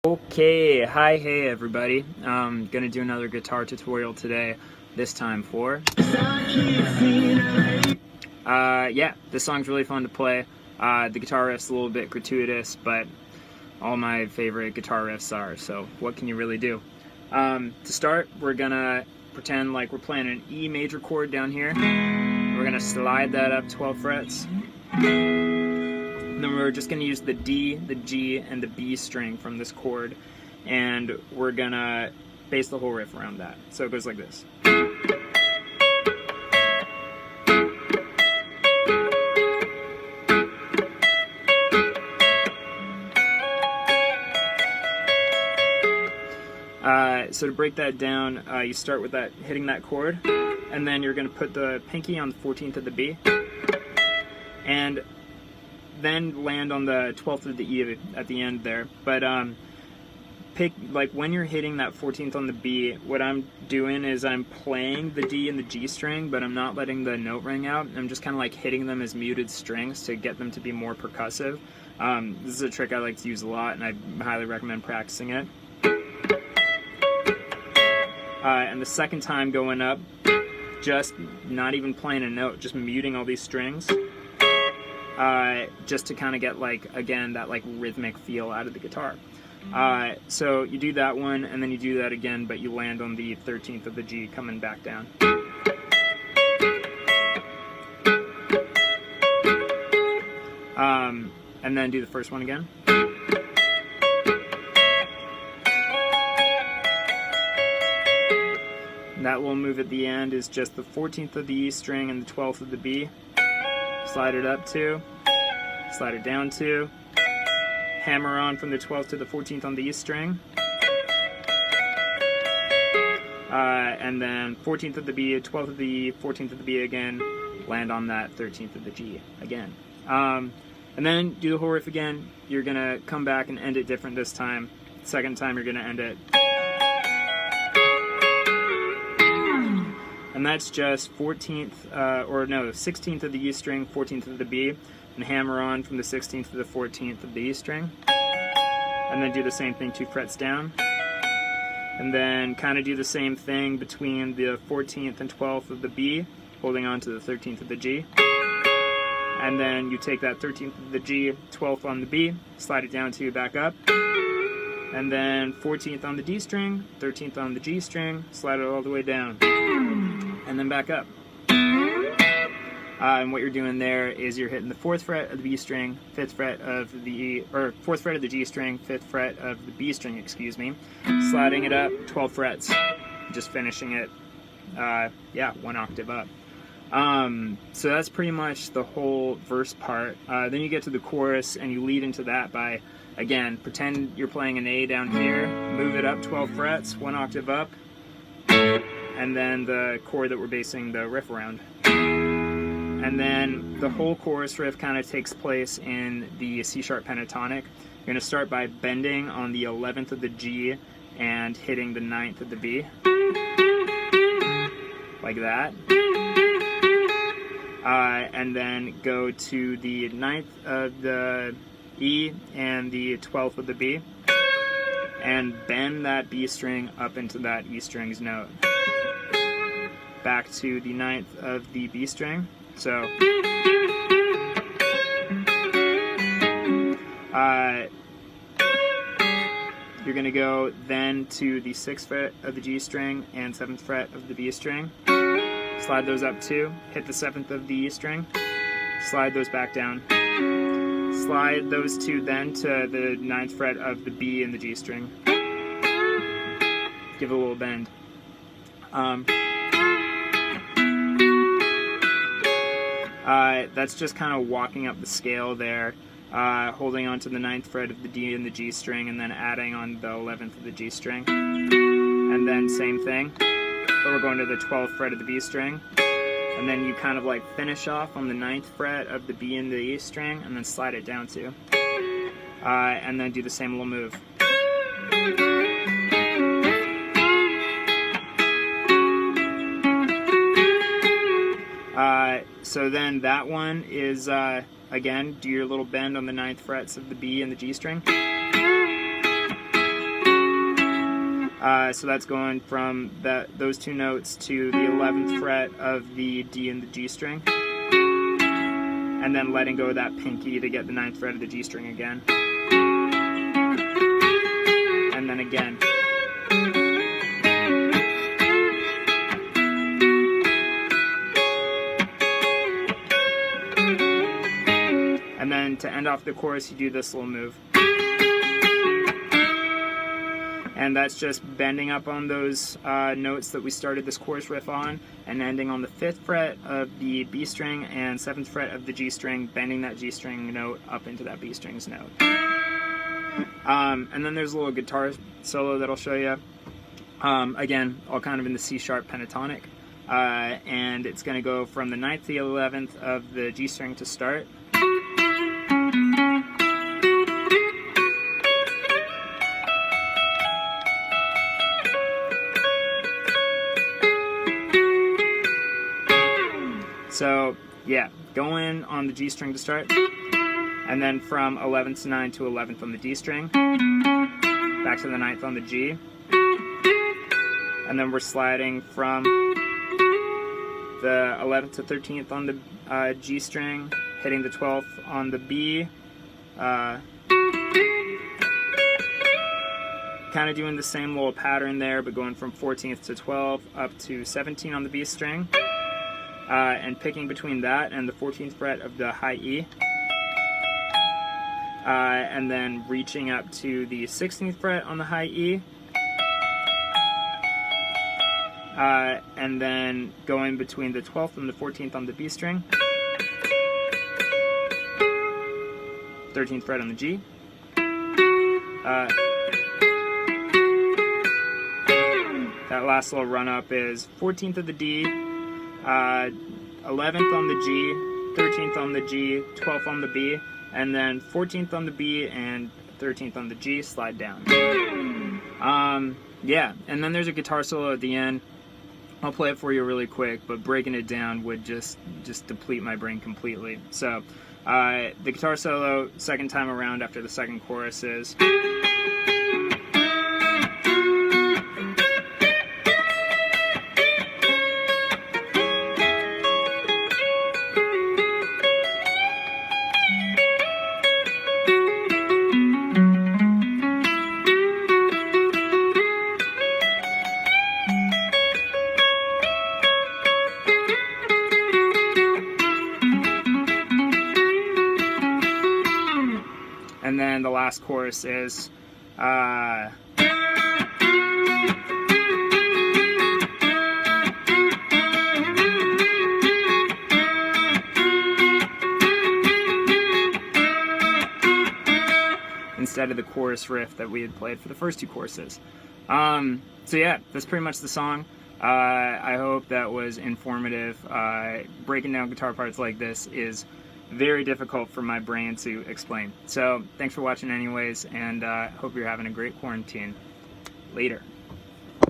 Okay, hey everybody. I'm gonna do another guitar tutorial today, this time for... yeah, this song's really fun to play. The guitar riff's a little bit gratuitous, but all my favorite guitar riffs are, so what can you really do? To start, we're gonna pretend like we're playing an E major chord down here. We're gonna slide that up 12 frets. Then we're just going to use the D, the G, and the B string from this chord, and we're going to base the whole riff around that. So it goes like this. So to break that down, you start with that, hitting that chord, and then you're going to put the pinky on the 14th of the B, and then land on the 12th of the E at the end there. But pick, like, when you're hitting that 14th on the B, what I'm doing is I'm playing the D and the G string, but I'm not letting the note ring out. I'm just kind of like hitting them as muted strings to get them to be more percussive. This is a trick I like to use a lot, and I highly recommend practicing it. And the second time going up, just not even playing a note, just muting all these strings. Just to kind of get, like, again, that like rhythmic feel out of the guitar. So you do that one, and then you do that again, but you land on the 13th of the G coming back down. And then do the first one again. That little move at the end is just the 14th of the E string and the 12th of the B. Slide it up 2, slide it down 2, hammer on from the 12th to the 14th on the E string, and then 14th of the B, 12th of the E, 14th of the B again, land on that 13th of the G again. And then do the whole riff again. You're going to come back and end it different this time. Second time you're going to end it. And that's just 16th of the E string, 14th of the B, and hammer on from the 16th to the 14th of the E string. And then do the same thing 2 frets down. And then kind of do the same thing between the 14th and 12th of the B, holding on to the 13th of the G. And then you take that 13th of the G, 12th on the B, slide it down 2 back up. And then 14th on the D string, 13th on the G string, slide it all the way down. And then back up. And what you're doing there is you're hitting the 4th fret of the B string, 5th fret of the E, or 4th fret of the G string, 5th fret of the B string, excuse me, sliding it up 12 frets, just finishing it, yeah, 1 octave up. So that's pretty much the whole verse part. Then you get to the chorus, and you lead into that by, again, pretend you're playing an A down here, move it up 12 frets, 1 octave up, and then the chord that we're basing the riff around. And then the whole chorus riff kind of takes place in the C-sharp pentatonic. You're going to start by bending on the 11th of the G and hitting the 9th of the B. Like that. And then go to the 9th of the E and the 12th of the B. And bend that B string up into that E string's note. Back to the 9th of the B string. So you're going to go then to the 6th fret of the G string and 7th fret of the B string. Slide those up 2, hit the 7th of the E string, slide those back down. Slide those 2 then to the 9th fret of the B and the G string. Give it a little bend. That's just kind of walking up the scale there, holding on to the 9th fret of the D and the G string, and then adding on the 11th of the G string. And then same thing, but we're going to the 12th fret of the B string. And then you kind of like finish off on the 9th fret of the B and the E string, and then slide it down 2. And then do the same little move. So then that one is, again, do your little bend on the 9th frets of the B and the G string. So that's going from those two notes to the 11th fret of the D and the G string, and then letting go of that pinky to get the 9th fret of the G string again, and then again. And then to end off the chorus, you do this little move. And that's just bending up on those notes that we started this chorus riff on, and ending on the 5th fret of the B string and 7th fret of the G string, bending that G string note up into that B string's note. And then there's a little guitar solo that I'll show you. Again, all kind of in the C sharp pentatonic. And it's going to go from the 9th to the 11th of the G string to start. So, yeah, going on the G string to start, and then from 11th to 9th to 11th on the D string, back to the 9th on the G, and then we're sliding from the 11th to 13th on the G string, hitting the 12th on the B, kind of doing the same little pattern there, but going from 14th to 12th up to 17 on the B string. And picking between that and the 14th fret of the high E, and then reaching up to the 16th fret on the high E, and then going between the 12th and the 14th on the B string, 13th fret on the G, that last little run up is 14th of the D, 11th on the G, 13th on the G, 12th on the B, and then 14th on the B and 13th on the G, slide down. Yeah, and then there's a guitar solo at the end. I'll play it for you really quick, but breaking it down would just deplete my brain completely. So, the guitar solo, second time around after the second chorus is... And then the last chorus is instead of the chorus riff that we had played for the first two courses. So yeah, that's pretty much the song. I hope that was informative. Breaking down guitar parts like this is very difficult for my brain to explain. So thanks for watching anyways, and hope you're having a great quarantine. Later.